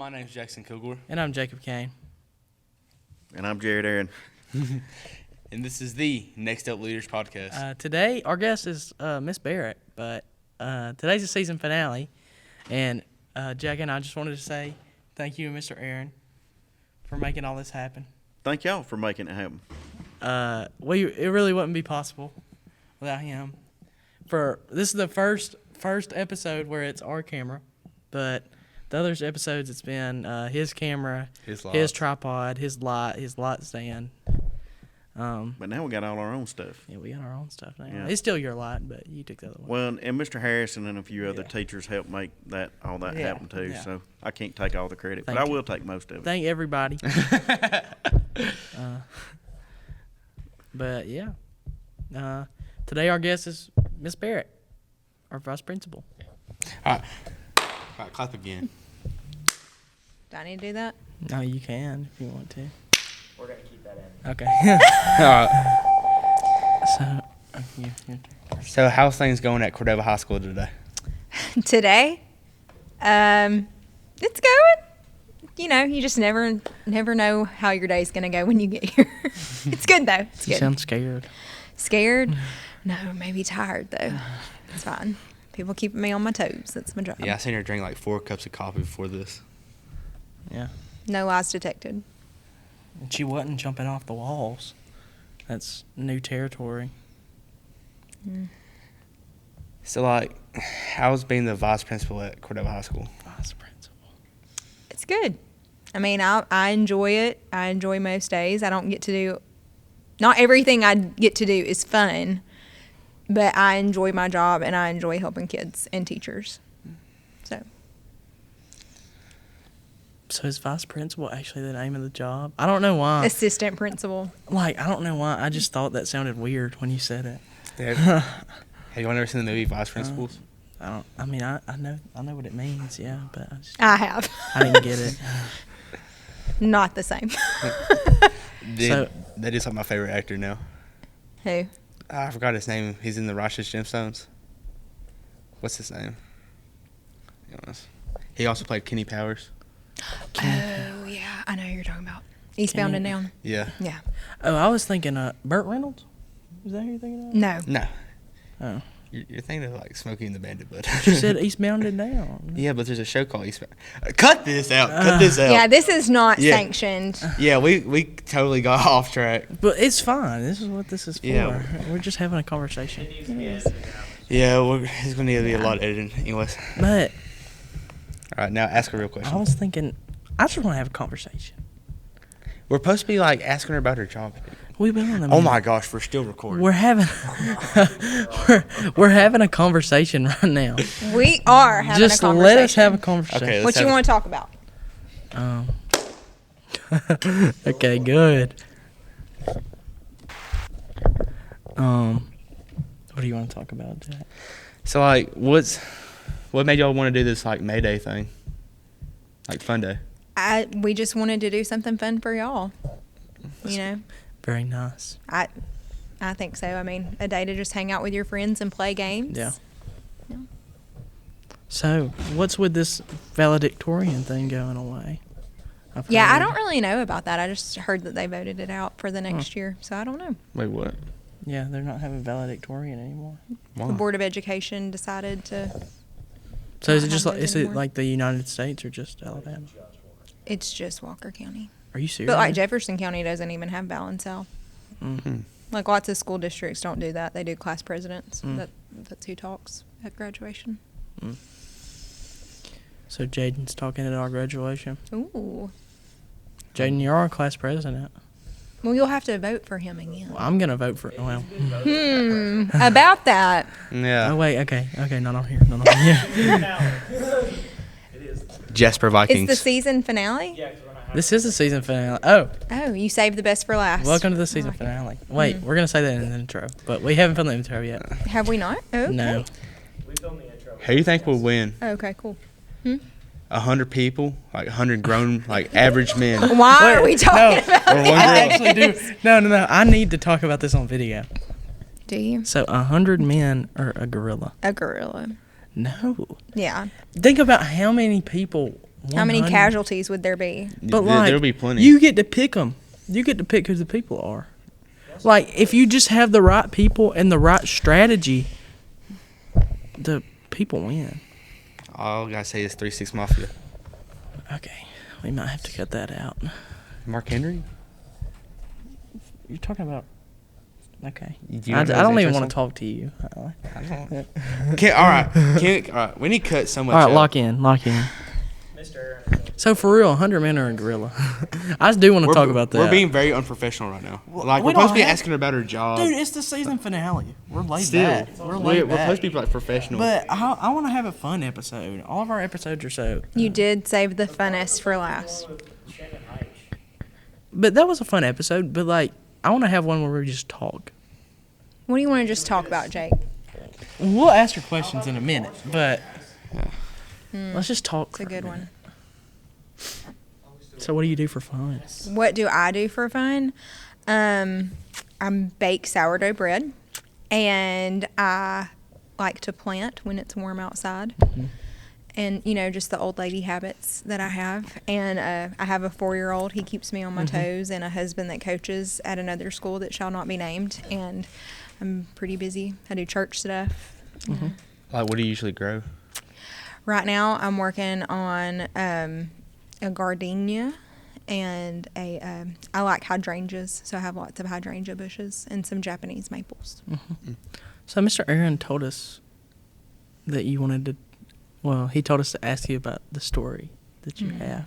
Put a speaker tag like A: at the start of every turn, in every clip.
A: my name's Jackson Kilgore.
B: And I'm Jacob Kane.
C: And I'm Jared Aaron.
A: And this is the Next Up Leaders podcast.
B: Today, our guest is Miss Barrett, but today's the season finale. And Jack and I just wanted to say thank you, Mr. Aaron, for making all this happen.
C: Thank y'all for making it happen.
B: It really wouldn't be possible without him. This is the first episode where it's our camera, but the other episodes it's been his camera, his tripod, his light stand.
C: But now we got all our own stuff.
B: Yeah, we got our own stuff now.
C: Yeah.
B: It's still your light, but you took the other one.
C: Well, and Mr. Harrison and a few other teachers helped make all that happen too.
B: Yeah.
C: So I can't take all the credit,
B: Thank
C: but I
B: you.
C: will take most of it.
B: Thank everybody. But yeah, today our guest is Miss Barrett, our vice principal.
A: All right, clap again.
D: Do I need to do that?
B: No, you can if you want to.
E: We're going to keep that in.
B: Okay.
A: All right.
B: So,
A: So how's things going at Cordova High School today?
D: Today, it's going. You know, you just never know how your day's going to go when you get here. It's good, though. It's
B: you
D: good.
B: sound scared.
D: Scared? No, maybe tired, though. It's fine. People keeping me on my toes. That's my job.
A: Yeah, I seen her drink like 4 cups of coffee before this.
B: Yeah.
D: No lies detected.
B: And she wasn't jumping off the walls. That's new territory.
A: So like, how's being the vice principal at Cordova High School?
B: Vice principal.
D: It's good. I mean, I enjoy it. I enjoy most days. I don't get to do – not everything I get to do is fun, but I enjoy my job and I enjoy helping kids and teachers.
B: So is vice principal actually the name of the job? I don't know why.
D: Assistant principal.
B: I don't know why. I just thought that sounded weird when you said it.
A: Have you ever seen the movie Vice Principals?
B: I know what it means, yeah, but
D: I have.
B: I didn't get it.
D: Not the same.
A: That is like my favorite actor now.
D: Who?
A: I forgot his name. He's in the Righteous Gemstones. What's his name? He also played Kenny Powers.
D: Oh, yeah. I know who you're talking about. Eastbound and Down.
A: Yeah.
D: Yeah.
B: Oh, I was thinking Burt Reynolds. Is that who you're thinking of?
D: No.
A: No.
B: Oh.
A: You're thinking of like Smokey and the Bandit, but
B: You said Eastbound and Down.
A: yeah, but there's a show called Eastbound. Cut this out. Cut this out.
D: Yeah, this is not
A: Yeah.
D: sanctioned.
A: Yeah, we totally got off track.
B: But it's fine. This is what this is for.
A: Yeah.
B: We're just having a conversation.
A: Yeah, it's gonna need to be a lot of editing, anyways.
B: But
A: All right, now ask a real question.
B: I was thinking, I just want to have a conversation.
A: We're supposed to be like asking her about her job.
B: We've been on the
A: Oh my gosh, we're still recording.
B: We're having we're having a conversation right now.
D: We are having
B: Just
D: a conversation.
B: let us have a conversation.
A: Okay,
D: What you want to talk about?
B: Okay, good. What do you want to talk about, Jack?
A: So like, what made y'all want to do this like May Day thing, like fun day?
D: We just wanted to do something fun for y'all. You know,
B: Very nice.
D: I think so. I mean, a day to just hang out with your friends and play games.
B: Yeah.
D: Yeah.
B: So, what's with this valedictorian thing going away?
D: Yeah, I
B: heard-
D: don't really know about that. I just heard that they voted it out for the next year, so I don't know.
A: Wait, what?
B: Yeah, they're not having valedictorian anymore.
A: Why?
D: The Board of Education decided to.
B: So is it
D: Not
B: just
D: have
B: like
D: those
B: is it
D: anymore.
B: like the United States or just Alabama?
D: It's just Walker County.
B: Are you serious?
D: But like Jefferson County doesn't even have balance out.
B: Mm-hmm.
D: Like lots of school districts don't do that. They do class presidents. That's who talks at graduation.
B: So Jaden's talking at our graduation.
D: Ooh.
B: Jaden, you're our class president.
D: Well, you'll have to vote for him again.
B: Well, I'm gonna vote for. Well,
D: About that.
A: Yeah.
B: oh wait, okay, not on here, not on here.
A: Jasper Vikings.
D: It's the season finale?
E: Yeah, 'cause we're not having
B: This is the season finale. Oh,
D: Oh, you saved the best for last.
B: welcome to the season finale. Wait, we're gonna say that in the intro, but we haven't filmed the intro yet.
D: Have we not? Oh, okay.
B: No.
E: we filmed the intro.
A: Who do you think will win?
D: Oh, okay, cool.
A: 100 people, like 100 grown, like average men.
D: Why are we talking about
A: Or one girl.
B: I actually do. No. I need to talk about this on video.
D: Do you?
B: So 100 men are a gorilla.
D: A gorilla.
B: No.
D: Yeah.
B: Think about how many people
D: How many
B: 100.
D: casualties would there be?
B: But
A: There'll be plenty.
B: You get to pick them. You get to pick who the people are. Like, if you just have the right people and the right strategy, the people win.
A: All I gotta say is 3-6 Mafia.
B: Okay, we might have to cut that out.
A: Mark Henry.
B: You're talking about. Okay.
A: Do you
B: I
A: know
B: don't
A: his
B: even
A: intro
B: want to
A: song?
B: talk to you.
A: All right. We need to cut so much.
B: All right,
A: out.
B: lock in.
E: Mr.
B: So for real, 100 men are a gorilla. I just do want to talk about that.
A: We're being very unprofessional right now. Like
B: we
A: we're
B: don't
A: supposed to be
B: have-
A: asking her about her job.
B: Dude, it's the season finale. We're laid
A: Still,
B: back. We're laid
A: we're
B: back.
A: supposed to be like professional.
B: But I want to have a fun episode. All of our episodes are so.
D: You did save the funnest for last.
E: Shannon Heich.
B: But that was a fun episode. But like, I want to have one where we just talk.
D: What do you want to just talk about, Jake?
B: We'll ask her questions in a minute, but let's just talk.
D: It's a good one.
B: So, what do you do for fun?
D: What do I do for fun? I bake sourdough bread, and I like to plant when it's warm outside. And, just the old lady habits that I have. And I have a 4-year-old. He keeps me on my toes, and a husband that coaches at another school that shall not be named. And I'm pretty busy. I do church stuff.
A: Like, what do you usually grow?
D: Right now, I'm working on a gardenia and I like hydrangeas, so I have lots of hydrangea bushes and some Japanese maples.
B: So, Mr. Aaron told us that you wanted to. Well, he told us to ask you about the story that you have.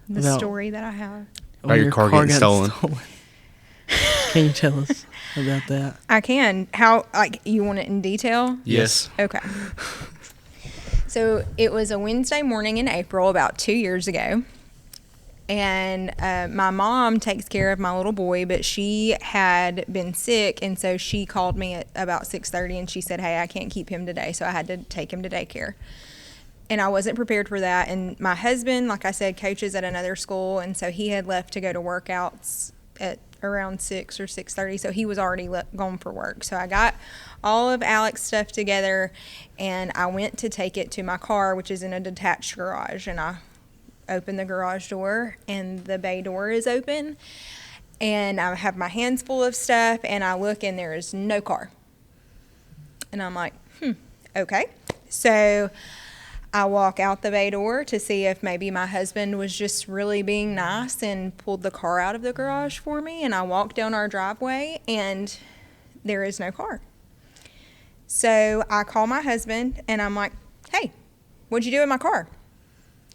D: The
B: About-
D: story that I have.
A: About your car getting
B: got
A: stolen.
B: Can you tell us about that?
D: I can. How, you want it in detail?
A: Yes.
D: Okay. So it was a Wednesday morning in April about 2 years ago. And my mom takes care of my little boy, but she had been sick. And so she called me at about 6:30 and she said, hey, I can't keep him today. So I had to take him to daycare. And I wasn't prepared for that. And my husband, like I said, coaches at another school. And so he had left to go to workouts at around 6 or 6:30. So he was already gone for work. So I got all of Alex's stuff together and I went to take it to my car, which is in a detached garage. And I opened the garage door and the bay door is open. And I have my hands full of stuff and I look and there is no car. And I'm like, okay. So I walk out the bay door to see if maybe my husband was just really being nice and pulled the car out of the garage for me. And I walk down our driveway and there is no car. So I call my husband and I'm like, hey, what'd you do in my car?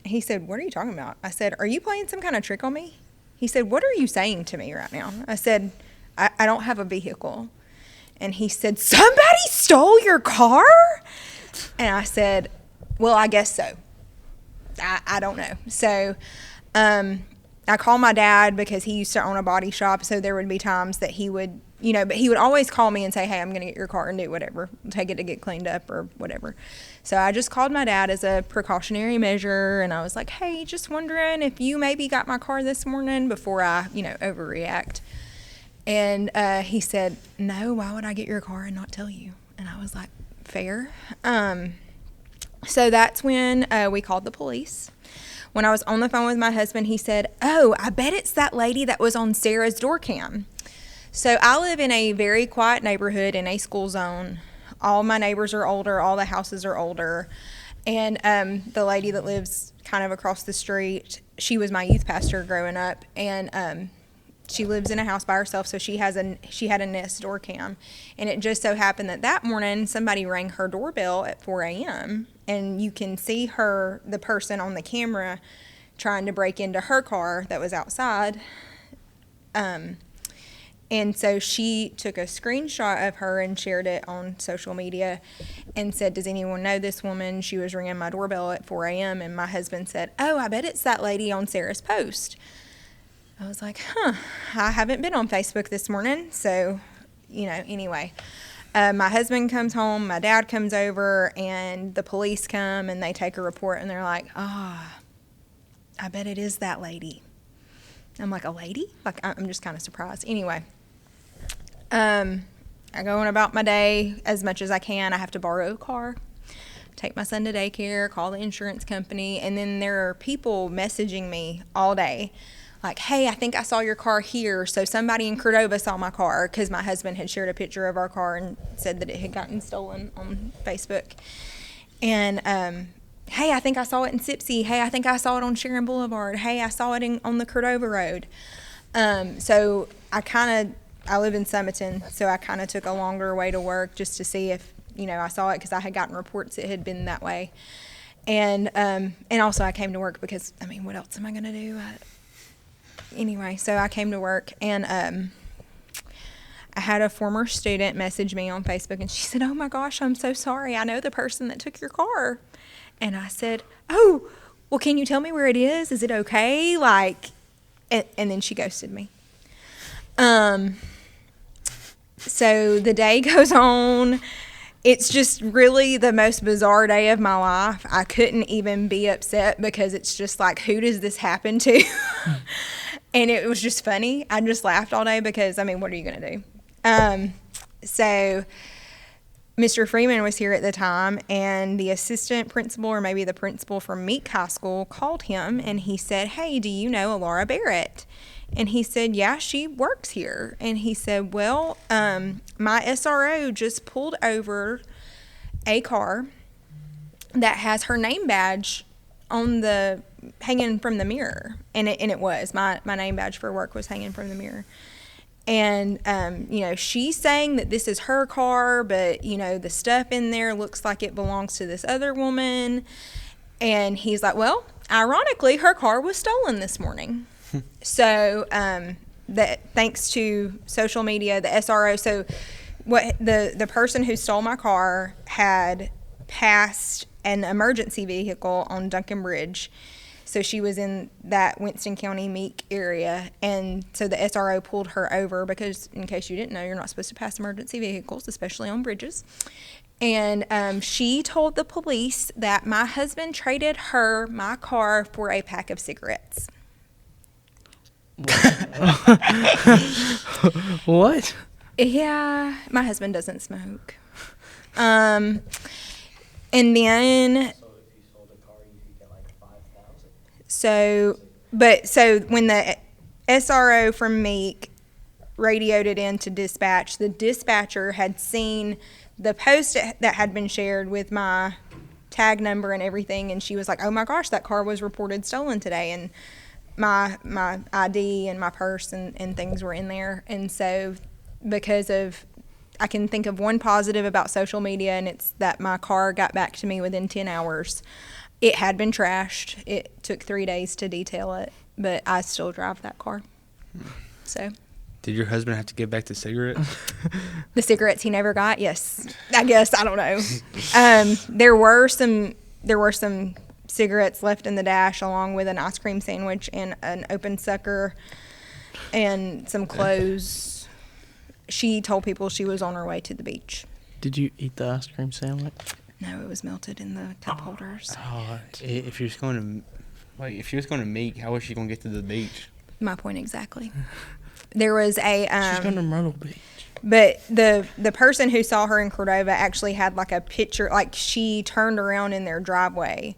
D: He said, what are you talking about? I said, are you playing some kind of trick on me? He said, what are you saying to me right now? I said, I don't have a vehicle. And he said, somebody stole your car? And I said, well, I guess so. I don't know. So I call my dad because he used to own a body shop. So there would be times that he would, but he would always call me and say, hey, I'm going to get your car and do whatever. Take it to get cleaned up or whatever. So I just called my dad as a precautionary measure. And I was like, hey, just wondering if you maybe got my car this morning before I, overreact. And he said, no, why would I get your car and not tell you? And I was like, fair. So that's when we called the police. When I was on the phone with my husband, he said, oh, I bet it's that lady that was on Sarah's door cam. So I live in a very quiet neighborhood in a school zone. All my neighbors are older. All the houses are older. And the lady that lives kind of across the street, she was my youth pastor growing up. And she lives in a house by herself, so she had a Nest door cam. And it just so happened that morning somebody rang her doorbell at 4 a.m. and you can see the person on the camera trying to break into her car that was outside. And so she took a screenshot of her and shared it on social media and said, does anyone know this woman? She was ringing my doorbell at 4 a.m. And my husband said, oh, I bet it's that lady on Sarah's post. I was like, I haven't been on Facebook this morning. So, anyway. My husband comes home, my dad comes over, and the police come, and they take a report, and they're like, I bet it is that lady. I'm like, a lady? I'm just kind of surprised. Anyway, I go on about my day as much as I can. I have to borrow a car. take my son to daycare, call the insurance company, and then there are people messaging me all day. Like, hey, I think I saw your car here. So somebody in Cordova saw my car because my husband had shared a picture of our car and said that it had gotten stolen on Facebook. And, hey, I think I saw it in Sipsey. Hey, I think I saw it on Sharon Boulevard. Hey, I saw it on the Cordova Road. So I live in Summerton, so I kind of took a longer way to work just to see if, I saw it because I had gotten reports it had been that way. And also I came to work because, what else am I going to do? Anyway, so I came to work, and I had a former student message me on Facebook, and she said, "Oh my gosh, I'm so sorry. I know the person that took your car." And I said, "Oh, well, can you tell me where it is? Is it okay?" And then she ghosted me. So the day goes on. It's just really the most bizarre day of my life. I couldn't even be upset because it's just like, who does this happen to? And it was just funny. I just laughed all day because, what are you going to do? So Mr. Freeman was here at the time, and the assistant principal, or maybe the principal from Meek High School, called him, and he said, "Hey, do you know a Laura Barrett?" And he said, "Yeah, she works here." And he said, "Well, my SRO just pulled over a car that has her name badge on hanging from the mirror." And it was my name badge for work was hanging from the mirror. And she's saying that this is her car, but the stuff in there looks like it belongs to this other woman. And he's like, "Well, ironically, her car was stolen this morning." So thanks to social media, the SRO. So what the person who stole my car had passed an emergency vehicle on Duncan Bridge. So she was in that Winston County Meek area, and so the SRO pulled her over because, in case you didn't know, you're not supposed to pass emergency vehicles, especially on bridges. And she told the police that my husband traded her my car for a pack of cigarettes.
B: What?
D: Yeah, my husband doesn't smoke. And then
E: So if you sold a car, you could get like 5,000.
D: So when the SRO from Meek radioed it into dispatch, the dispatcher had seen the post that had been shared with my tag number and everything, and she was like, "Oh my gosh, that car was reported stolen today," and my ID and my purse and things were in there. And so I can think of one positive about social media, and it's that my car got back to me within 10 hours. It had been trashed. It took 3 days to detail it, but I still drive that car. So
A: Did your husband have to give back the cigarettes?
D: the cigarettes he never got, yes. I guess, I don't know. There were some cigarettes left in the dash, along with an ice cream sandwich and an open sucker and some clothes. She told people she was on her way to the beach.
B: Did you eat the ice cream sandwich?
D: No, it was melted in the cup holders.
A: Oh, if you're just going to Meek, how was she going to get to the beach?
D: My point exactly. There was
B: She's going to Myrtle Beach.
D: but the person who saw her in Cordova actually had like a picture, like she turned around in their driveway.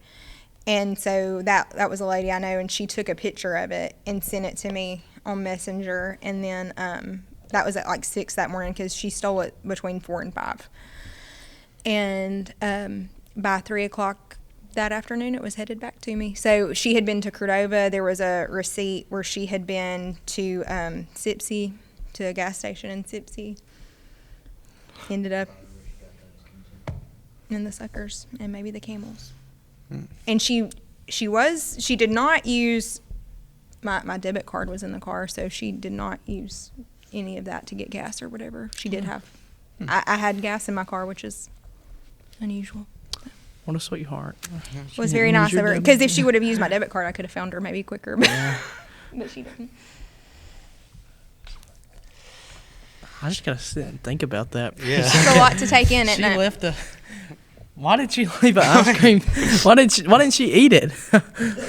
D: And so that was a lady I know, and she took a picture of it and sent it to me on Messenger. And then that was at like 6 that morning because she stole it between 4 and 5. And by 3 o'clock that afternoon, it was headed back to me. So she had been to Cordova. There was a receipt where she had been to Sipsey, to a gas station in Sipsey. Ended up in the suckers and maybe the camels. And she did not use my debit card was in the car, so she did not use any of that to get gas or whatever. She did have I had gas in my car, which is unusual.
B: What a sweetheart.
D: It was very nice of her, because if she would have used my debit card, I could have found her maybe quicker, but, but she didn't.
B: I just gotta sit and think about that.
A: Yeah.
D: It's a lot to take in,
B: She
D: isn't it?
B: left Why did she leave an ice cream? Why didn't she eat it?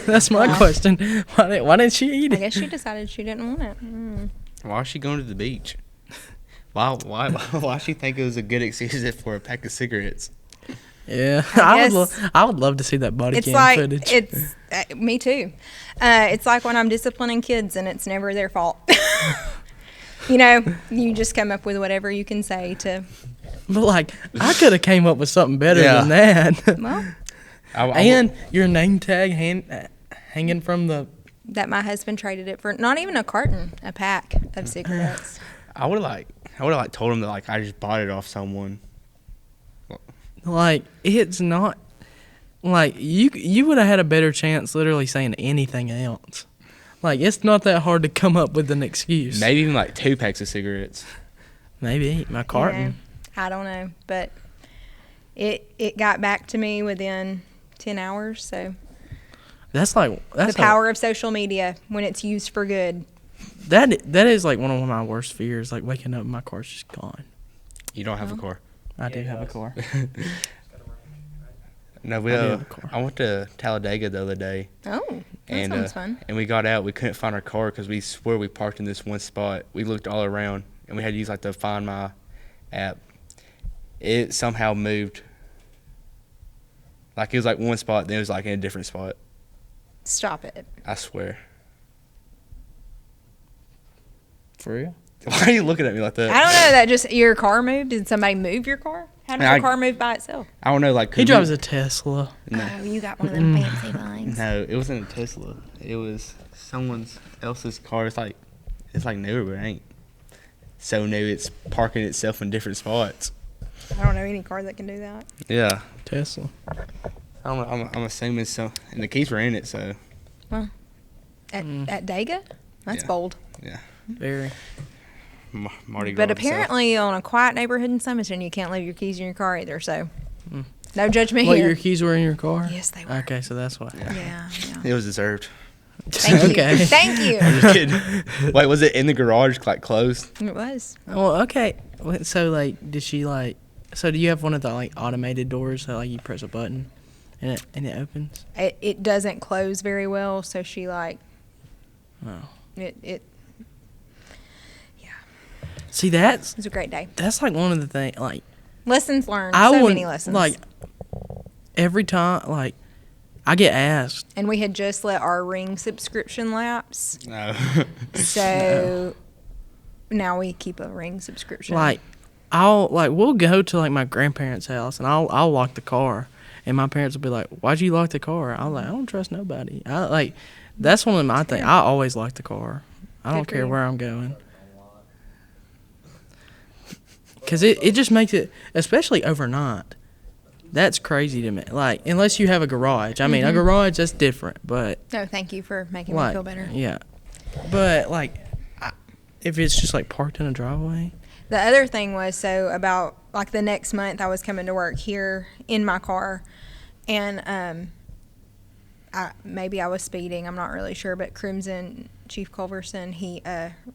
B: That's my question. Why didn't she eat
D: I
B: it?
D: guess she decided she didn't want it.
A: Why is she going to the beach? Why she think it was a good excuse for a pack of cigarettes?
B: Yeah,
D: I
B: I would love to see that body
D: It's
B: cam
D: like
B: footage.
D: it's me too. It's like when I'm disciplining kids and it's never their fault. You know, you just come up with whatever you can say to.
B: But like, I could have came up with something better than that.
D: Well,
B: And your name tag hanging from the.
D: that my husband traded it for not even a carton, a pack of cigarettes.
A: I would have like told him that like I just bought it off someone.
B: Like, it's not. Like, you would have had a better chance literally saying anything else. Like, it's not that hard to come up with an excuse.
A: Maybe even like 2 packs of cigarettes.
B: Maybe my carton.
D: You know, I don't know, but it got back to me within 10 hours. So
B: That's
D: the power of social media when it's used for good.
B: That is like one of my worst fears. Like waking up and my car's just gone.
A: You don't have a car.
B: I do have a car.
A: No,
B: I do have a car.
A: I went to Talladega the other day.
D: Oh, that
A: And,
D: sounds fun.
A: And we got out. We couldn't find our car because we swear we parked in this one spot. We looked all around, and we had to use like the Find My app. It somehow moved. Like it was like one spot, then it was like in a different spot.
D: Stop it.
A: I swear.
B: For real?
A: Why are you looking at me like that?
D: I don't know. That just your car moved. Did somebody move your car? How does your car move by itself?
A: I don't know. Like
B: He drives a Tesla.
A: No,
D: Oh, you got one of them fancy lines.
A: no, it wasn't a Tesla. It was someone else's car. It's like newer, but it ain't so new. It's parking itself in different spots.
D: I don't know any car that can do that.
A: Yeah,
B: Tesla.
A: I'm assuming so. And the keys were in it, so
D: At Dega? That's
A: Yeah.
D: bold.
A: yeah.
B: Very.
A: Mardi Gras.
D: But apparently, on a quiet neighborhood in Somerton, you can't leave your keys in your car either. So, no judgment
B: What,
D: here.
B: your keys were in your car?
D: Yes, they were.
B: Okay, so that's why.
D: Yeah.
A: it was deserved.
D: Thank you.
B: Okay.
D: Thank you.
A: I'm just kidding. Wait, was it in the garage, like closed?
D: It was.
B: Well, okay. So, like, did she, like... So, do you have one of the, like, automated doors that, like, you press a button and it opens?
D: It doesn't close very well, so she like
B: Oh.
D: it
B: See, that's
D: was a great day.
B: like one of the things, like...
D: Lessons learned.
B: I
D: So
B: would,
D: many lessons.
B: like, every time, like, I get asked...
D: And we had just let our Ring subscription lapse,
A: No.
D: so now we keep a Ring subscription.
B: Like, we'll go to, like, my grandparents' house, and I'll lock the car, and my parents will be like, why'd you lock the car? I'm like, I don't trust nobody. That's one of my things. I always lock the car. I don't
D: Good for
B: care
D: you.
B: where I'm going. Because it just makes it, especially overnight, that's crazy to me. Like, unless you have a garage. I mean, a garage, that's different, but...
D: No, thank you for making me
B: Like,
D: feel better.
B: yeah. But, like, if it's just, like, parked in a driveway...
D: The other thing was, so about like the next month I was coming to work here in my car, and maybe I was speeding, I'm not really sure, but Crimson, Chief Culverson, he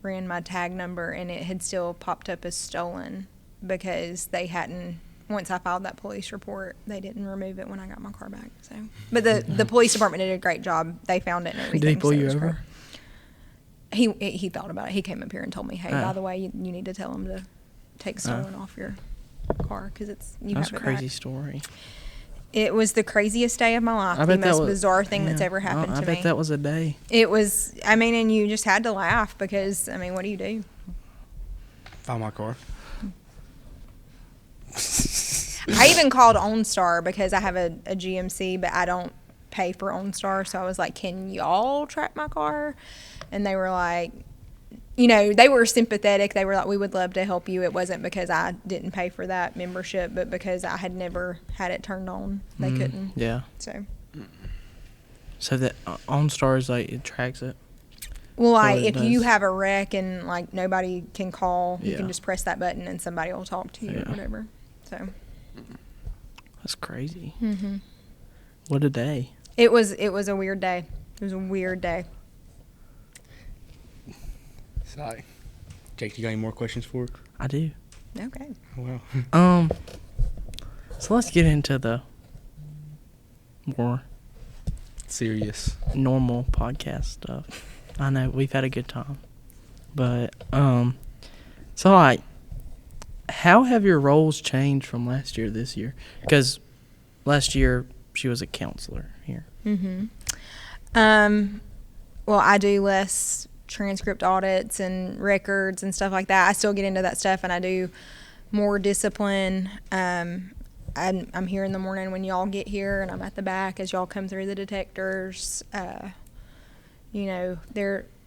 D: ran my tag number and it had still popped up as stolen because they hadn't, once I filed that police report, they didn't remove it when I got my car back. So, but the police department did a great job. They found it and everything.
B: Did he pull
D: so it
B: you
D: was
B: over?
D: great. He thought about it. He came up here and told me, "Hey,
B: Oh.
D: by the way, you need to tell him to take stolen off your car because it's you
B: That's a
D: have it
B: crazy
D: back."
B: story.
D: It was the craziest day of my life.
B: I
D: The
B: bet that
D: most
B: was...
D: bizarre thing that's
B: yeah.
D: ever happened
B: I
D: to
B: bet
D: me.
B: that was a day.
D: It was. I mean, and you just had to laugh because I mean, what do you do?
A: Find my car.
D: I even called OnStar because I have a GMC, but I don't pay for OnStar. So I was like, "Can y'all track my car?" And they were like, you know, they were sympathetic. They were like, "We would love to help you." It wasn't because I didn't pay for that membership, but because I had never had it turned on. They couldn't.
B: Yeah.
D: So,
B: that OnStar is like, it tracks it.
D: well,
B: what
D: like
B: it
D: if you
B: does.
D: have a wreck and like nobody can call, you
B: Yeah.
D: can just press that button and somebody will talk to you
B: Yeah.
D: or whatever. So
B: That's crazy. Mm-hmm. What a day.
D: it was a weird day. It was a weird day.
A: Sorry. Jake, you got any more questions for her?
B: I do.
D: Okay.
A: Wow.
B: So let's get into the more
A: Serious.
B: normal podcast stuff. I know we've had a good time, but so like, how have your roles changed from last year to this year? Because last year she was a counselor here.
D: Well, I do less transcript audits and records and stuff like that. I still get into that stuff, and I do more discipline. I'm here in the morning when y'all get here, and I'm at the back as y'all come through the detectors.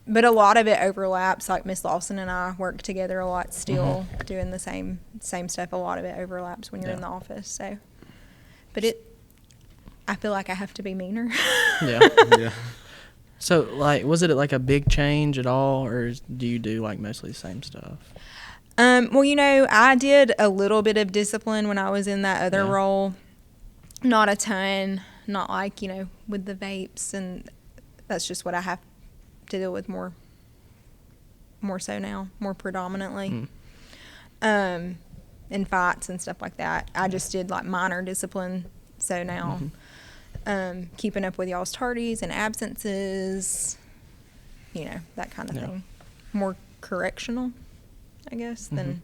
D: But a lot of it overlaps. Like Miss Lawson and I work together a lot still, doing the same stuff. A lot of it overlaps when you're in the office. So, but I feel like I have to be meaner.
B: Yeah.
A: Yeah.
B: So, like, was it like a big change at all, or do you do like mostly the same stuff?
D: Well, I did a little bit of discipline when I was in that other role. Not a ton. Not like, with the vapes, and that's just what I have to deal with more so now, more predominantly. And fights and stuff like that. I just did like minor discipline. So now, keeping up with y'all's tardies and absences, that kind of thing. More correctional, I guess, than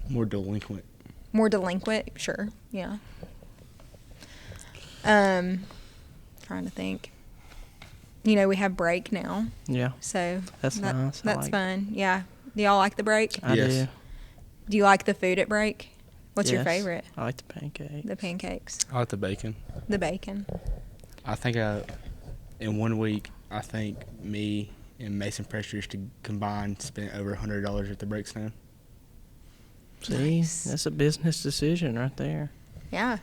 A: More delinquent.
D: more delinquent. Sure, yeah. Trying to think. We have break now,
B: Yeah,
D: so
B: that's nice. I
D: That's
B: like it.
D: fun. Yeah. Do y'all like the break?
B: I
A: Yes.
B: do.
D: Do you like the food at break? What's your
B: Yes.
D: favorite?
B: I like the pancake.
D: The pancakes,
A: I like the bacon.
D: the bacon.
A: I think in 1 week, I think me and Mason Pressures to combine spent over $100 at the breaks now.
B: See,
D: Nice.
B: that's a business decision right there.
D: Yeah.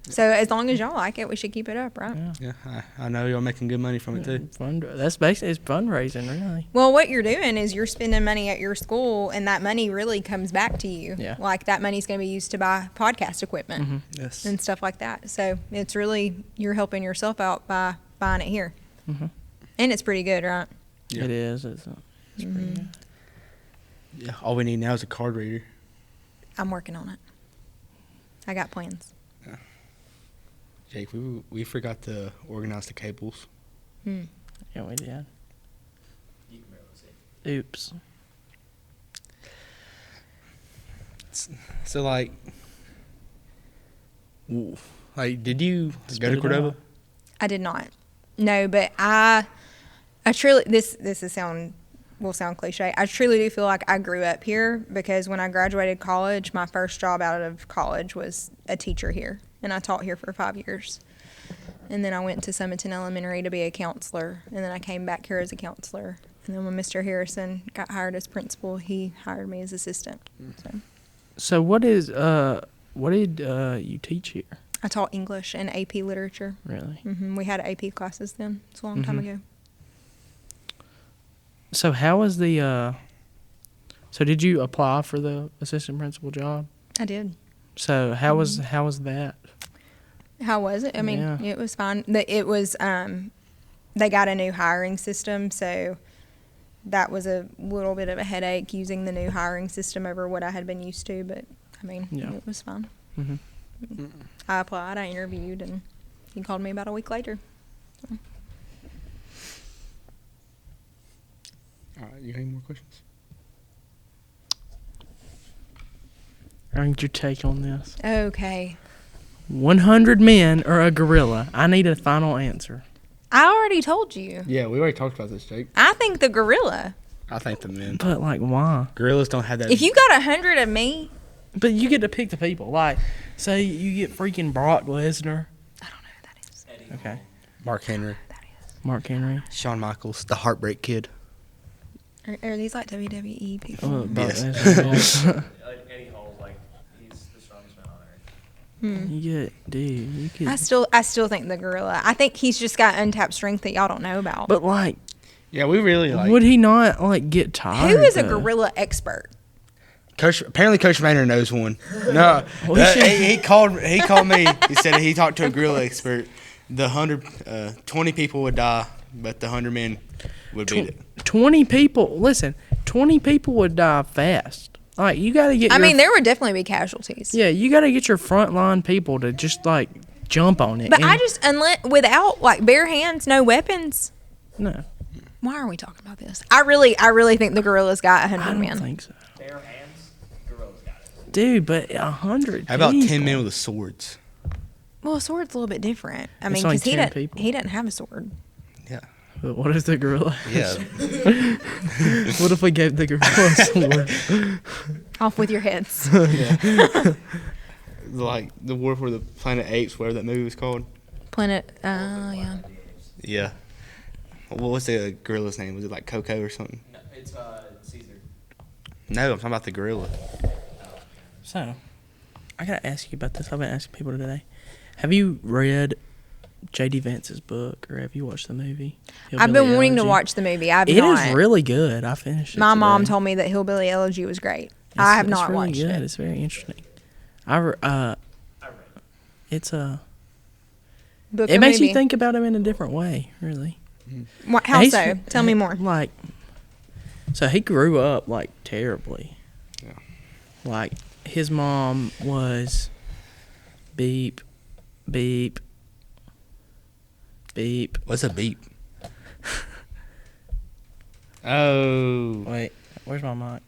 D: So as long as y'all like it, we should keep it up, right?
B: Yeah.
A: Yeah, I know y'all making good money from it too.
B: That's basically it's fundraising, really.
D: Well, what you're doing is you're spending money at your school, and that money really comes back to you.
B: Yeah.
D: Like that money's going to be used to buy podcast equipment
A: Yes.
D: and stuff like that. So it's really, you're helping yourself out by buying it here.
B: Mhm.
D: And it's pretty good, right?
A: Yeah.
B: It is. It's pretty good.
A: Yeah. All we need now is a card reader.
D: I'm working on it. I got plans.
A: Jake, we forgot to organize the cables.
B: Yeah, we did.
E: You can barely see.
B: Oops.
A: So did you
B: Spit
A: go to
B: it
A: Cordova?
B: out.
D: I did not. No, but I truly, this will sound cliche. I truly do feel like I grew up here because when I graduated college, my first job out of college was a teacher here, and I taught here for 5 years. And then I went to Summiton Elementary to be a counselor, and then I came back here as a counselor. And then when Mr. Harrison got hired as principal, he hired me as assistant.
B: So what did you teach here?
D: I taught English and AP literature.
B: Really?
D: We had AP classes then. It's a long time ago.
B: So how was the? So did you apply for the assistant principal job?
D: I did.
B: So how was that?
D: How was it? I mean,
B: Yeah.
D: it was fine. It was, they got a new hiring system, so that was a little bit of a headache using the new hiring system over what I had been used to, but I mean,
B: Yeah.
D: it was fun.
B: Mhm.
D: I applied, I interviewed, and he called me about a week later.
A: All right, you got any more questions?
B: I need your take on this.
D: Okay.
B: 100 men or a gorilla? I need a final answer.
D: I already told you.
A: Yeah, we already talked about this, Jake.
D: I think the gorilla.
A: I think the men.
B: But like, why?
A: Gorillas don't have that.
D: If you got 100 of me,
B: But you get to pick the people. Like, say you get freaking Brock Lesnar.
D: I don't know who that is.
E: Eddie
B: Okay.
E: Hall.
A: Mark Henry,
B: Mark Henry.
A: Shawn Michaels, the Heartbreak Kid.
D: Are these like WWE people?
B: Brock
A: Yes.
B: Lesnar.
E: Eddie Hall's like, he's the strongest man on earth.
B: You get, dude. You could.
D: I still think the gorilla. I think he's just got untapped strength that y'all don't know about.
B: But like,
A: Yeah, we really like.
B: would he not like get tired?
D: Who is a
B: though?
D: gorilla expert?
A: Apparently, Coach Maynard knows one. No,
B: Well, he should-
A: he called me. He said he talked to a gorilla expert. The 20 people would die, but the 100 men would beat it.
B: 20 people. Listen, 20 people would die fast. Like you got to get.
D: I
B: your-
D: mean, there would definitely be casualties.
B: Yeah, you got to get your frontline people to just like jump on it.
D: But
B: and-
D: I just without like bare hands, no weapons.
B: no.
D: Why are we talking about this? I really think the gorilla's got
B: I
D: 100
B: don't
D: men.
B: think so,
E: Bare hands, gorilla's got it.
B: dude. But 100.
A: How about 10
B: people.
A: men with swords?
D: Well, a sword's a little bit different. I
B: It's
D: mean,
B: only
D: because
B: 10 people.
D: he doesn't have a sword.
A: Yeah.
B: But what if the gorilla?
A: Yeah.
B: What if we gave the gorilla a sword?
D: Off with your heads.
A: Like the War for the Planet Apes, whatever that movie was called.
D: Planet. Yeah.
A: Yeah. What was the gorilla's name? Was it like Coco or something?
E: No, it's Caesar.
A: No, I'm talking about the gorilla.
B: So, I gotta ask you about this. I've been asking people today. Have you read J.D. Vance's book, or have you watched the movie?
D: I've been
B: Hillbilly
D: wanting to
B: Elegy?
D: watch the movie. I've
B: It
D: not.
B: is really good. I finished it.
D: My mom
B: today.
D: told me that Hillbilly Elegy was great.
B: It's-
D: I have
B: it's
D: not
B: really
D: watched
B: good.
D: it.
B: It's very interesting. I read it. It's a.
D: Book
B: It
D: or
B: makes
D: movie?
B: you think about him in a different way, really.
D: How
B: He's-
D: so? Tell me more.
B: Like, so he grew up like terribly.
A: Yeah.
B: Like his mom was beep, beep, beep.
A: What's a beep? Oh.
B: Wait, where's my mic?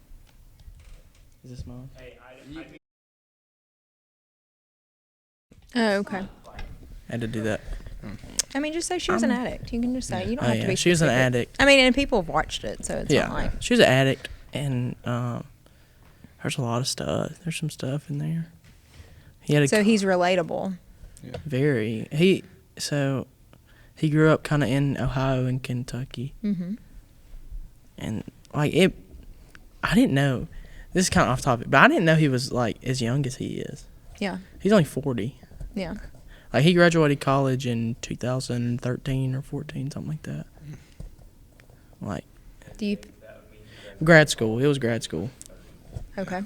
B: Is this mine?
D: Oh, okay.
B: I had to do that.
D: I mean, just say she was an addict. You can just say. You don't
B: Oh
D: have to
B: yeah,
D: be.
B: she was an
D: specific.
B: addict.
D: I mean, and people have watched it, so it's
B: Yeah,
D: not like.
B: she was an addict, and there's a lot of stuff. There's some stuff in there. He had a
D: So he's relatable.
B: very he grew up kind of in Ohio and Kentucky,
D: Mm-hmm.
B: and like it. I didn't know. This is kind of off topic, but I didn't know he was like as young as he is.
D: Yeah.
B: He's only 40.
D: Yeah.
B: Like he graduated college in 2013 or 14, something like that. Like
D: Do you?
B: grad school. It was grad school.
D: Okay.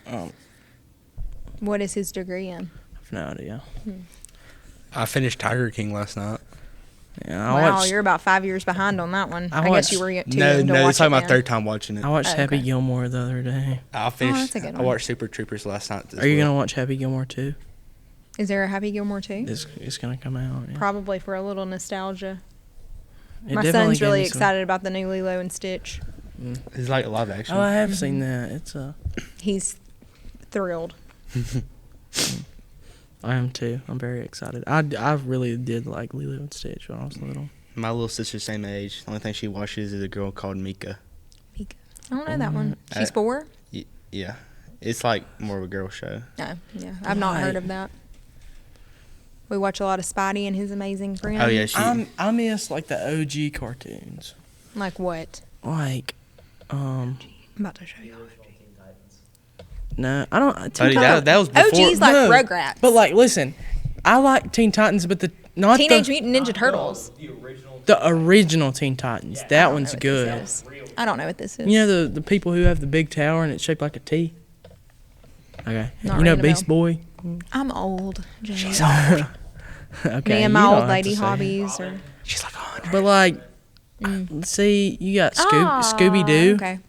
B: Um,
D: What is his degree in?
B: I've no idea.
A: I finished Tiger King last night.
B: Yeah,
D: Wow, you're about 5 years behind on that one.
B: I
D: I guess
B: watched-
D: you were too
A: No,
D: young to
A: no,
D: watch
A: it's like
D: it
A: my
D: then.
A: third time watching it.
B: I watched
D: Oh,
B: Happy
D: okay.
B: Gilmore the other day.
A: I finished.
D: that's a good
A: I
D: one.
A: watched Super Troopers last night.
B: Are you gonna watch Happy Gilmore too?
D: Is there a Happy Gilmore too?
B: It's gonna come out. Yeah.
D: Probably for a little nostalgia.
B: It
D: My
B: definitely
D: son's
B: gave
D: really
B: me some-
D: excited about the new Lilo and Stitch.
A: It's like a live action.
B: Oh, I have seen that. It's
D: He's thrilled.
B: I am too. I'm very excited. I really did like Lilo and Stitch when I was little.
A: My little sister's same age. The only thing she watches is a girl called Mika.
D: I don't know that one. She's
A: Uh,
D: 4?
A: Yeah, it's like more of a girl show.
D: No, yeah. I've not heard
B: Why?
D: of that. We watch a lot of Spidey and His Amazing Friends.
A: Oh yeah,
B: I miss like the OG cartoons.
D: Like what?
B: Like,
D: I'm about to show you.
B: no, I don't. Teen
A: Buddy,
B: Titans-
A: that was before.
D: OG's like
B: No,
D: Rugrats.
B: But like, listen, I like Teen Titans, but not
D: Teenage
B: the
D: Mutant Ninja Turtles.
B: original Teen Titans. That one's
D: I
B: good.
D: don't know what this is. I don't know what this is.
B: You know the people who have the big tower and it's shaped like a T. Okay,
D: Not
B: you know
D: ringing a
B: Beast
D: bell.
B: Boy.
D: I'm old. James.
A: She's old.
B: Okay,
D: Me and
B: you
D: my
B: don't
D: old
B: have
D: lady
B: to say.
D: hobbies. Or
A: She's like 100.
B: But like, see, you got Scooby Doo.
D: Okay.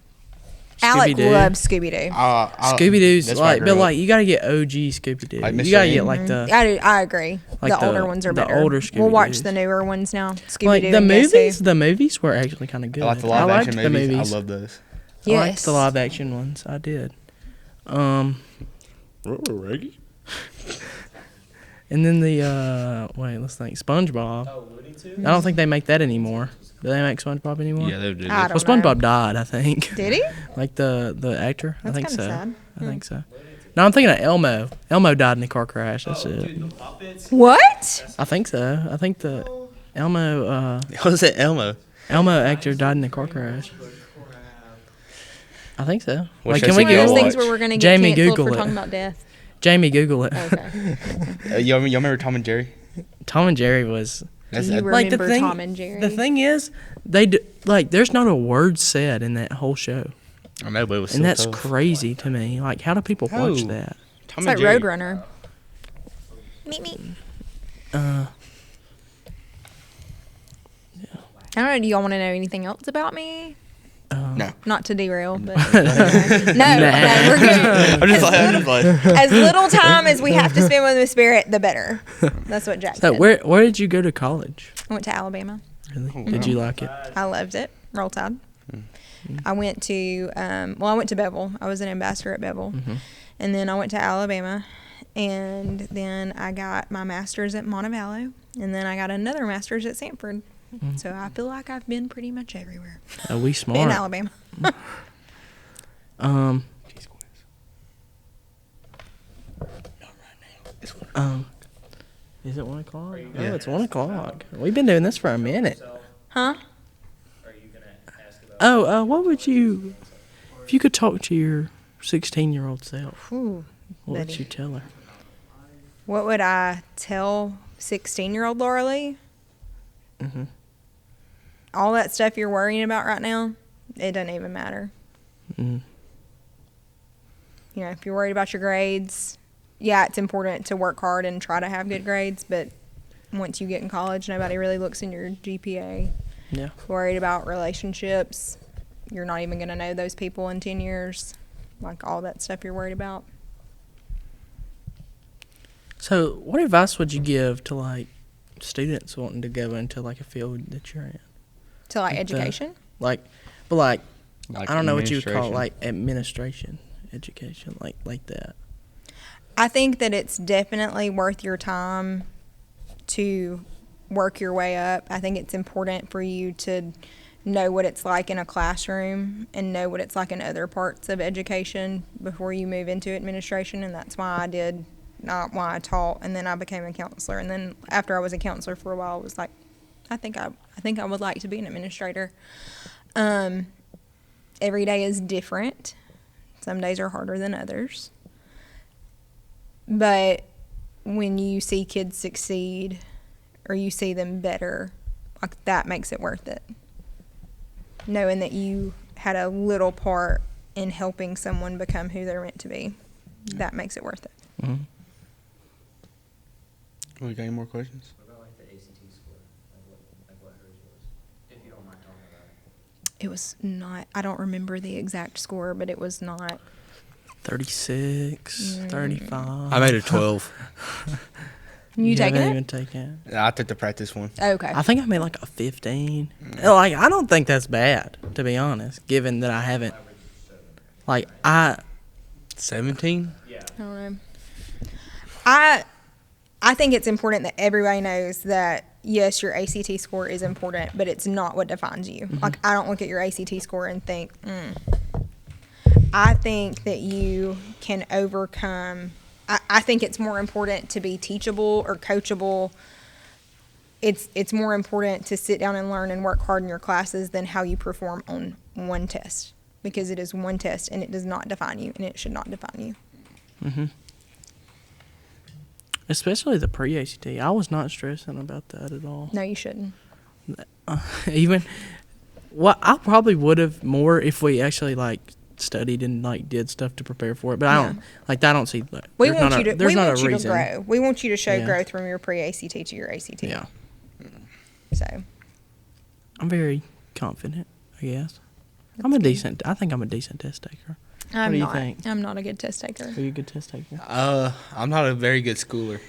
D: Alec
B: Scooby-Doo.
D: loves Scooby Doo.
B: Scooby Doo's
A: that's where I
B: like,
A: grew
B: but
A: up.
B: like you gotta get OG Scooby Doo.
A: Like
B: You
A: Mr.
B: gotta
A: Ing.
B: get like the
D: I agree.
B: like
D: the
B: the-
D: older ones are
B: the
D: better.
B: older
D: We'll watch
B: Scooby-Doos.
D: the newer ones now. Scooby
B: like
D: Doo.
B: the
D: and Guess
B: movies.
D: Who.
B: The movies were actually kind of good.
A: I like the live
B: liked
A: action
B: the
A: movies.
B: movies.
A: I love those.
B: I liked
D: Yes.
B: the live action ones. I did. And then the wait, let's think. SpongeBob. I don't think they make that anymore. Do they make SpongeBob anymore?
A: Yeah, they do.
D: I
B: Well,
D: don't know.
B: SpongeBob died, I think.
D: Did he?
B: Like the actor.
D: That's
B: I think
D: kinda
B: so.
D: sad.
B: I think so. No, I'm thinking of Elmo. Elmo died in a car crash. That's it.
D: What?
B: I think so. I think the Elmo
A: What was it, Elmo?
B: Elmo actor died in a car crash. I think so.
A: What
B: Like,
A: show
B: can
A: did
B: we
D: One of
A: you
D: those
B: go?
A: watch?
D: things where we're gonna get
B: Jamie,
D: canceled
B: Google
D: for
B: it.
D: talking about death.
B: Jamie, Google it.
D: Okay.
A: Y'all remember Tom and Jerry?
B: Tom and Jerry was
D: Do you
B: like the
D: remember
B: thing.
D: Tom and Jerry?
B: The thing is, like there's not a word said in that whole show,
A: I know, but it was
B: and
A: so
B: that's
A: tough.
B: crazy to me. Like, how do people watch
A: Oh.
B: that?
A: Tom
D: It's like
A: and Jerry.
D: Roadrunner. Meet me.
B: Uh,
D: I don't know. Do y'all want to know anything else about me?
A: No.
D: Not to derail, but no, we're good.
A: I'm just like.
D: As little time as we have to spend with Miss Barrett, the better. That's what Jack
B: so
D: said.
B: where did you go to college?
D: I went to Alabama.
B: Really? Did you like it?
D: I loved it. Roll Tide. I went to I went to Bevel. I was an ambassador at Bevel, and then I went to Alabama, and then I got my master's at Montevallo, and then I got another master's at Sanford. So I feel like I've been pretty much everywhere
B: We
D: in
B: smart.
D: Alabama.
A: Cheese quiz.
B: Is it 1 o'clock?
E: Are you
B: Oh,
E: gonna
B: it's 1
E: ask
B: o'clock. We've been doing this for a minute.
D: Huh?
E: Are you gonna ask about?
B: Oh, what would you, if you could talk to your 16-year-old self,
D: Ooh,
B: what would
D: buddy.
B: you tell her?
D: What would I tell 16-year-old Laura Lee?
B: Mm-hmm.
D: All that stuff you're worrying about right now, it doesn't even matter.
B: Mm.
D: You know, if you're worried about your grades, yeah, it's important to work hard and try to have good grades, but once you get in college, nobody really looks in your GPA.
B: Yeah.
D: Worried about relationships, you're not even going to know those people in 10 years. Like all that stuff you're worried about.
B: So, what advice would you give to like students wanting to go into like a field that you're in?
D: To like
B: Like the-
D: education.
B: Like, but like,
A: Like
B: I don't know what you would call it,
A: administration.
B: like administration, education, like that.
D: I think that it's definitely worth your time to work your way up. I think it's important for you to know what it's like in a classroom and know what it's like in other parts of education before you move into administration, and that's why I did, not why I taught, and then I became a counselor. And then after I was a counselor for a while, I was like, I think I would like to be an administrator. Every day is different. Some days are harder than others. But when you see kids succeed or you see them better, like that makes it worth it. Knowing that you had a little part in helping someone become who they're meant to be, that makes it worth it.
B: Mm-hmm.
A: We got any more questions?
E: What about like the ACT score? Like what hers was? If you don't mind talking about it.
D: It was not, I don't remember the exact score, but it was not.
B: 36, 35.
A: I made a 12.
D: You taking
B: haven't
D: it?
B: even taken it.
A: I took the practice one.
D: Okay.
B: I think I made like a 15. Like, I don't think that's bad, to be honest, given that I haven't. Like,
A: 17?
E: Yeah.
D: I don't know. I think it's important that everybody knows that yes, your ACT score is important, but it's not what defines you. Like I don't look at your ACT score and think, I think that you can overcome. I think it's more important to be teachable or coachable. It's more important to sit down and learn and work hard in your classes than how you perform on one test, because it is one test and it does not define you, and it should not define you.
B: Mm-hmm. Especially the pre-ACT. I was not stressing about that at all.
D: No, you shouldn't.
B: Even, well, I probably would have more if we actually like studied and like did stuff to prepare for it. But I don't like. I don't see. Like,
D: We
B: there's
D: want
B: not
D: you
B: a-
D: to.
B: there's
D: We
B: not
D: want
B: a
D: you to
B: reason.
D: grow. We want you to show
B: Yeah.
D: growth from your pre-ACT to your ACT.
B: Yeah,
D: So
B: I'm very confident. I guess I'm a decent. I think I'm a decent test taker.
D: I'm
B: do you
D: not.
B: think?
D: I'm not a good test taker.
B: Are you a good test taker?
A: I'm not a very good schooler.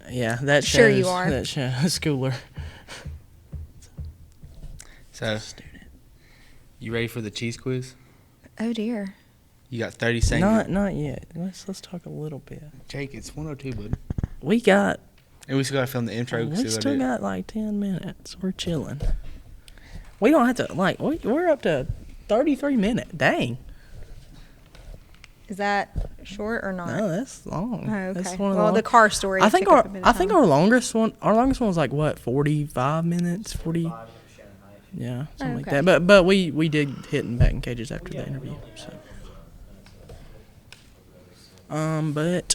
B: Yeah, that shows.
D: Sure you are.
B: That shows. Schooler.
A: So,
B: Student.
A: you ready for the cheese quiz?
D: Oh dear.
A: You got 30 seconds.
B: Not yet. Let's talk a little bit.
A: Jake, it's 102, bud.
B: We got.
A: And we still got to film the intro.
B: We
A: see what
B: still
A: I did.
B: got like 10 minutes. We're chilling. We don't have to like. We're up to 33 minutes. Dang.
D: Is that short or not?
B: No, that's long.
D: Oh, okay.
B: That's one of
D: Well,
B: the
D: the car story.
B: I think
D: took up
B: our
D: a bit of time.
B: our longest one was like what 45 minutes 40.
E: Five Shannon Heights.
B: Yeah, something like
D: Okay.
B: that. But we did hit in back in cages after the interview. So. But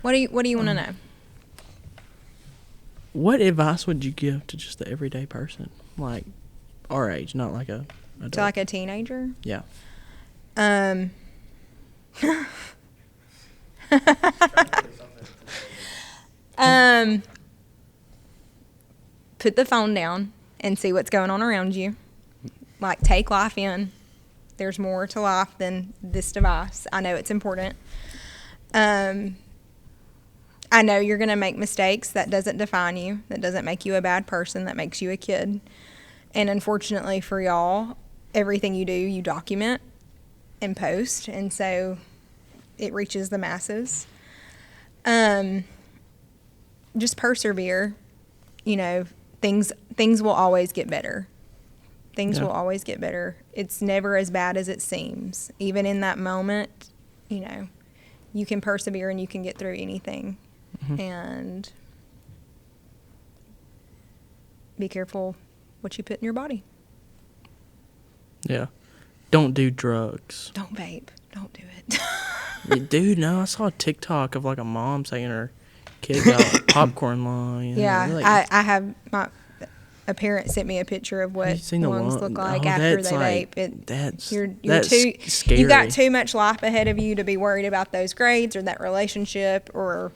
D: What do you want to know?
B: what advice would you give to just the everyday person, like our age, not like a adult?
D: To like a teenager?
B: Yeah.
D: Put the phone down and see what's going on around you. Like, take life in. There's more to life than this device. I know it's important. I know you're going to make mistakes. That doesn't define you. That doesn't make you a bad person. That makes you a kid. And unfortunately for y'all, everything you do, you document and post. And so it reaches the masses. Just persevere. You know, things will always get better. Things
B: Yeah.
D: will always get better. It's never as bad as it seems. Even in that moment, you know, you can persevere and you can get through anything. And be careful what you put in your body.
B: Yeah. Don't do drugs.
D: Don't vape. Don't do it.
B: Yeah, dude, no, I saw a TikTok of like a mom saying her kid got like popcorn lung. And
D: Yeah,
B: like,
D: I have a parent sent me a picture of
B: Have
D: what
B: you seen the
D: lungs
B: lung?
D: look like
B: Oh,
D: after
B: that's
D: they
B: like-
D: vape.
B: that's
D: You're
B: that's
D: too
B: scary.
D: You got too much life ahead of you to be worried about those grades or that relationship or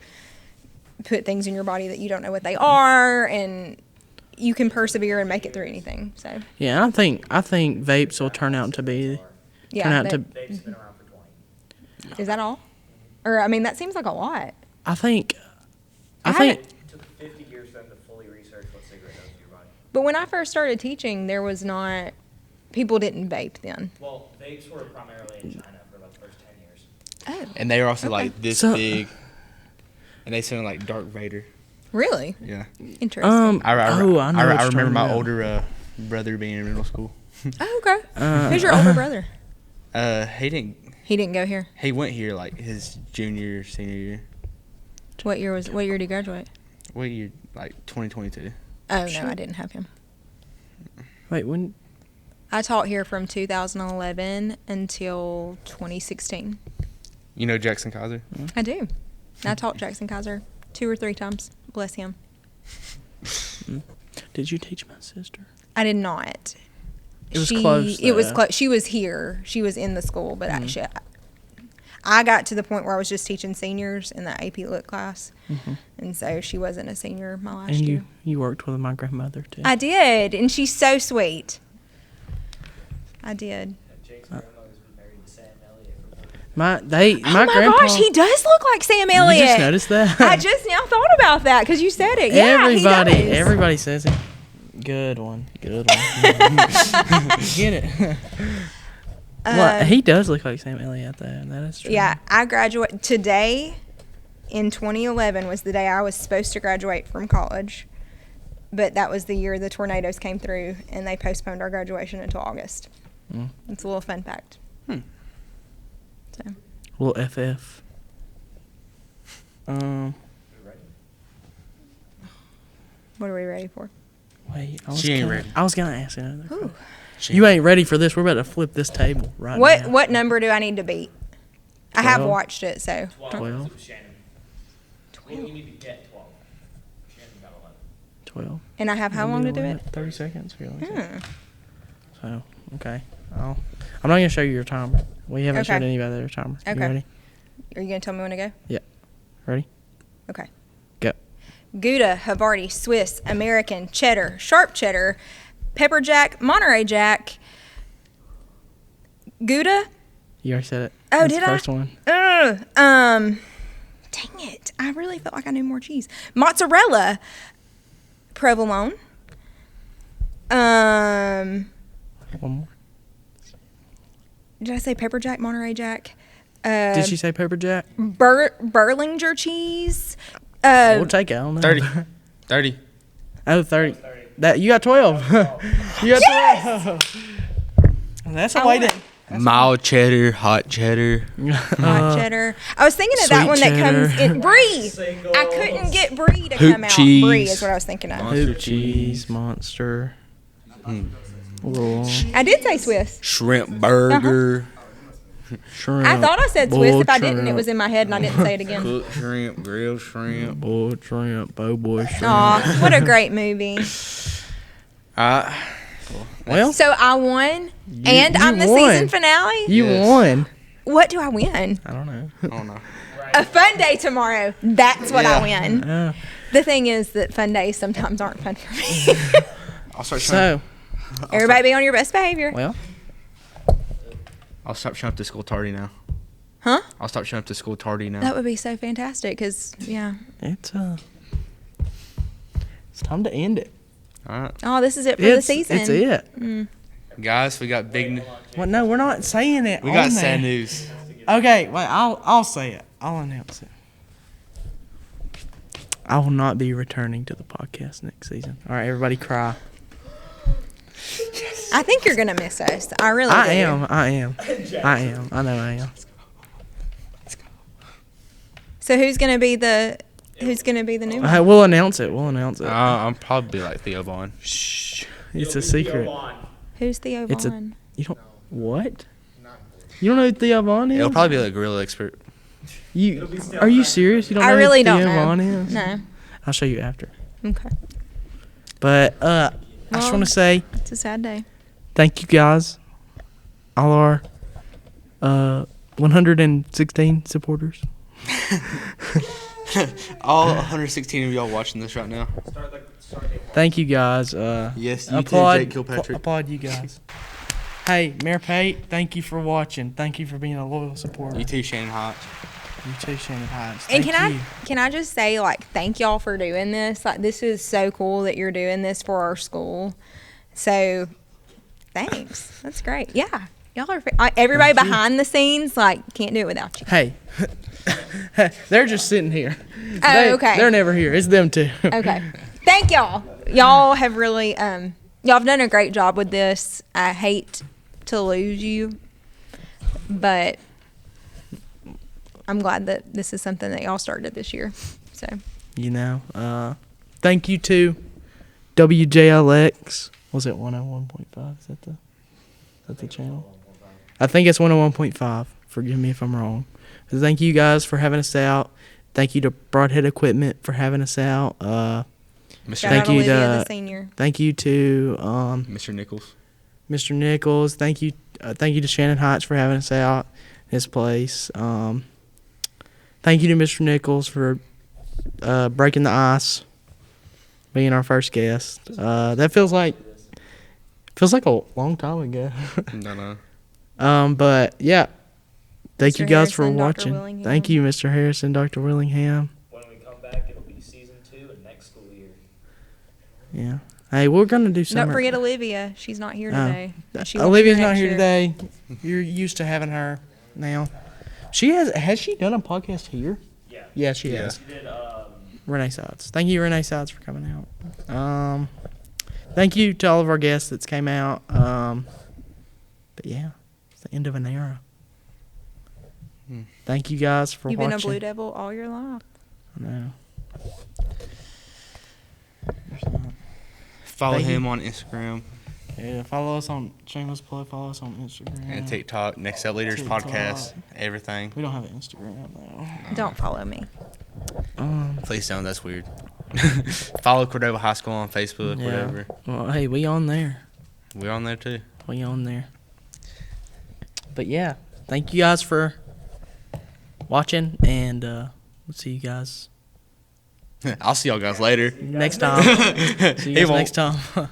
D: put things in your body that you don't know what they are, and you can persevere and make it through anything. So
B: Yeah, I think vapes will turn out to be
D: yeah,
B: turn out to.
E: Vapes been around for 20.
D: is that all? Or I mean, that seems like a lot.
B: I think
E: It took 50 years for them to fully research what cigarette does to your body.
D: But when I first started teaching, there was not people didn't vape then.
E: Well, vapes were primarily in China for about the first 10 years.
D: Oh,
A: And they were also
D: Okay.
A: like this
B: So-
A: big, and they sounded like Darth Vader.
D: really?
A: Yeah.
D: Interesting.
B: I know what you're
A: I remember
B: talking
A: my
B: about.
A: older brother being in middle school.
D: Oh, okay. Who's your older brother?
A: He didn't.
D: He didn't go here.
A: He went here like his senior year.
D: What year did he graduate?
A: What year? Like 2022.
D: Oh no, I didn't have him.
B: Wait, when?
D: I taught here from 2011 until 2016.
A: You know Jackson Kaiser?
D: I do. I taught Jackson Kaiser 2 or 3 times. Bless him.
B: Did you teach my sister?
D: I did not.
B: It was close,
D: It was
B: though.
D: close. She was here. She was in the school, but I got to the point where I was just teaching seniors in the AP Lit class, and so she wasn't a senior my last
B: And
D: year.
B: you worked with my grandmother too.
D: I did, and she's so sweet. I did.
E: Jake's grandmother's been married to Sam Elliott.
B: my
D: Oh my
B: grandpa.
D: gosh, he does look like Sam Elliott.
B: You just noticed that?
D: I just now thought about that because you said it. Yeah, he does.
B: Everybody says it. Good one. Get it. Well, he does look like Sam Elliott, though. That is true.
D: Yeah, I graduated today. In 2011 was the day I was supposed to graduate from college, but that was the year the tornadoes came through, and they postponed our graduation until August.
B: Mm.
D: It's a little fun fact. So
B: Little FF.
D: what are we ready for?
B: Wait.
A: She ain't ready.
B: I was gonna ask another.
D: Ooh.
B: You ain't ready for this. We're about to flip this table right now.
D: What number do I need to beat? I have
B: 12.
D: watched it, so
B: 12.
E: It was Shannon. You need to get 12. Shannon got 11.
B: 12.
D: and I have how long to do it?
B: 30 seconds.
D: Hmm.
B: So, okay. I'm not going to show you your timer. We haven't
D: Okay.
B: showed anybody their timer. You
D: Okay.
B: ready?
D: Are you gonna tell me when to go?
B: Ready?
D: Okay.
B: Go.
D: Gouda, Havarti, Swiss, American, Cheddar, Sharp Cheddar, Pepper Jack, Monterey Jack, Gouda.
B: You already said it.
D: Oh,
B: That's
D: did
B: the
D: I?
B: first one.
D: Dang it. I really felt like I knew more cheese. Mozzarella, provolone.
B: One more.
D: Did I say Pepper Jack, Monterey Jack?
B: Did she say pepper jack?
D: Berlinger cheese.
B: We'll take it. I don't know.
A: 30. 30.
B: Oh, 30. That you got 12. You got
D: Yes!
B: 12. That's a
D: I
B: way
D: won.
B: to.
A: Mild cheddar, hot cheddar.
D: Hot cheddar. I was thinking of that
B: sweet
D: one that comes
B: cheddar.
D: in brie.
E: Singles.
D: I couldn't get brie to
A: Hoop
D: come out.
A: cheese.
D: Brie is what I was thinking of.
A: Monster
B: Hoop cheese, monster. Little
D: I did say Swiss.
A: Shrimp burger.
B: shrimp.
D: I thought I said Swiss. If I didn't, it
B: shrimp,
D: was in my head and I didn't say it again.
A: Cooked shrimp, grilled shrimp.
B: boiled shrimp, boy shrimp.
D: Aw, what a great movie.
B: Well,
D: So I won, and
B: you
D: I'm the
B: won.
D: season finale.
B: you
A: Yes.
B: won.
D: What do I win?
B: I don't know.
A: I don't know.
D: A fun day tomorrow. That's what I
A: Yeah.
D: win. The thing is that fun days sometimes aren't fun for me.
A: I'll start showing.
B: So,
D: Everybody be on your best behavior.
B: well,
A: I'll stop showing up to school tardy now.
D: Huh?
A: I'll stop showing up to school tardy now.
D: That would be so fantastic because, yeah.
B: it's time to end it.
A: All right,
D: Oh, this is it for the
B: It's
D: season.
B: It's it.
A: guys, we got big.
B: Well, no, we're not saying it.
A: We
B: on
A: got
B: there.
A: sad news.
B: Okay, wait. I'll say it. I'll announce it. I will not be returning to the podcast next season. All right, everybody, cry.
D: I think you're gonna miss us. I really do.
B: I am. I know I am.
D: So who's gonna be the new one?
B: We'll announce it.
A: I'm probably like Theo Vaughn.
B: Shh. It's a secret.
D: Who's Theo
B: It's a-
D: Vaughn?
B: You don't. What? You don't know who Theo Vaughn is?
A: It'll probably be like a gorilla expert.
B: Are you serious? You don't know
D: I really
B: who
D: don't
B: Theo
D: know.
B: Vaughn is?
D: No.
B: I'll show you after.
D: Okay.
B: But I just
D: Well-
B: want to say
D: It's a sad day.
B: thank you guys, all our 116 supporters.
A: All 116 of y'all watching this right now.
B: Thank you guys.
A: Yes, you
B: applaud,
A: too, Jake Kilpatrick.
B: applaud you guys. Hey, Mayor Pate, thank you for watching. Thank you for being a loyal supporter.
A: You too, Shannon Hotch.
B: You too, Shannon Hines.
D: And
B: Thank you.
D: can I just say, like, thank y'all for doing this. Like, this is so cool that you're doing this for our school. So, thanks. That's great. Yeah, y'all are. Everybody
B: Thank you.
D: behind the scenes, like, can't do it without you.
B: Hey, they're just sitting here.
D: Oh, okay.
B: They're never here. It's them too.
D: Okay. Thank y'all. Y'all have really y'all have done a great job with this. I hate to lose you, but I'm glad that this is something that y'all started this year. So
B: You know, thank you to WJLX. Was it 101.5? Is that the channel? I think it's 101.5. Forgive me if I'm wrong. But thank you guys for having us out. Thank you to Broadhead Equipment for having us out.
A: Mr.
D: shout
B: Thank
D: out
B: you
D: Olivia,
B: to-
D: the senior.
B: Thank you to
A: Mr. Nichols.
B: Mr. Nichols. Thank you to Shannon Heights for having us out his place. Thank you to Mr. Nichols for breaking the ice, being our first guest. That feels like a long time ago.
A: No.
B: But yeah, thank
D: Mr.
B: you guys for
D: Harrison, Dr.
B: watching.
D: Willingham.
B: Thank you, Mr. Harrison, Dr. Willingham.
E: When we come back, it'll be season 2 and next school year.
B: Yeah. Hey, we're gonna do something.
D: Don't forget Olivia. She's not here
B: Oh.
D: today. She won't be
B: Olivia's not
D: next
B: here
D: year.
B: today. You're used to having her now. She has she done a podcast here?
E: Yeah.
B: Yeah, she
A: Yeah.
B: has.
E: She did,
B: Renee Sides. Thank you, Renee Sides, for coming out. Thank you to all of our guests that came out. But yeah, it's the end of an era. Thank you guys for
D: You've
B: watching.
D: been a Blue Devil all your life.
B: I know.
A: Follow
B: Thank you.
A: him on Instagram
B: Yeah, follow us on shameless plug. Follow us on Instagram
A: and TikTok. Next Up Leaders
B: TikTok.
A: podcast. Everything.
B: We don't have an Instagram though.
D: Don't follow me.
A: Please don't. That's weird. Follow Cordova High School on Facebook.
B: Yeah.
A: Whatever.
B: Well, hey, we on there.
A: We're on there too.
B: We on there. But yeah, thank you guys for watching, and we'll see you guys
A: I'll see y'all guys later.
B: next time. See you
A: He
B: guys
A: won't.
B: next time.